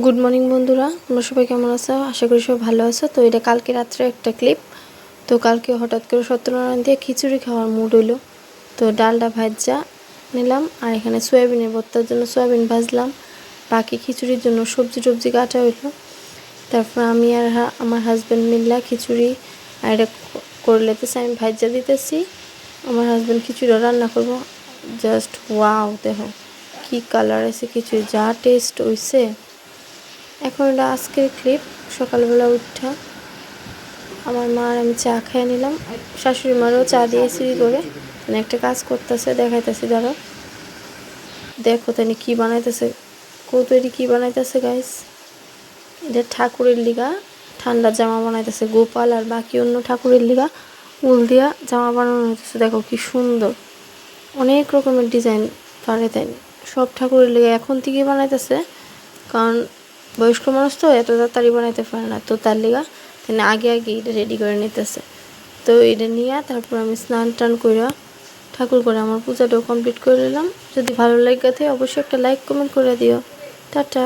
Good morning বন্ধুরা, তোমরা সবাই কেমন আছো? আশা করি সবাই ভালো আছো। তো এটা কালকে রাত্রে একটা ক্লিপ। তো কালকে হঠাৎ করে সত্যনারায়ণ দিয়ে খিচুড়ি খাওয়ার মুড হইলো, তো ডালটা ভাজা নিলাম। আর এখানে সয়াবিনের ভর্তার জন্য সয়াবিন ভাজলাম, বাকি খিচুড়ির জন্য সবজি টবজি কাটা হইলো। তারপর আমি আর আমার হাজব্যান্ড মিললা খিচুড়ি আর এটা করে লেতেছি, আমি ভাজা দিতেছি। আমার হাজব্যান্ড খিচুড়িও রান্না করবো। জাস্ট ওয়াও, দেখো কি কালার আছে খিচুড়ি, যা টেস্ট হইছে। এখন এটা আজকের ক্লিপ। সকালবেলা উঠা আমার মা আর আমি চা খেয়ে নিলাম। শাশুড়ি মারও চা দিয়ে সিঁড়ি করে মানে একটা কাজ করতেছে, দেখাইতেছি। ধরো দেখো তাই কি বানাইতেছে, কৌতরি কি বানাইতেছে গাইস। এটা ঠাকুরের লিগা ঠান্ডা জামা বানাইতেছে, গোপাল আর বাকি অন্য ঠাকুরের লিগা উল দিয়া জামা বানানো হইতেছে। দেখো কি সুন্দর, অনেক রকমের ডিজাইন পারে। তাই সব ঠাকুরের লিগা এখন থেকে বানাইতেছে, কারণ বয়স্ক মানুষ তো এত তাড়াতাড়ি বানাইতে পারে না, তো তার লিগা আগে আগে এটা রেডি করে নিতেছে। তো এটা নিয়ে তারপর আমি স্নান টান করে ঠাকুর করে আমার পূজাটাও কমপ্লিট করে নিলাম। যদি ভালো লাগে থাকে অবশ্যই একটা লাইক কমেন্ট করে দিও। টাটা।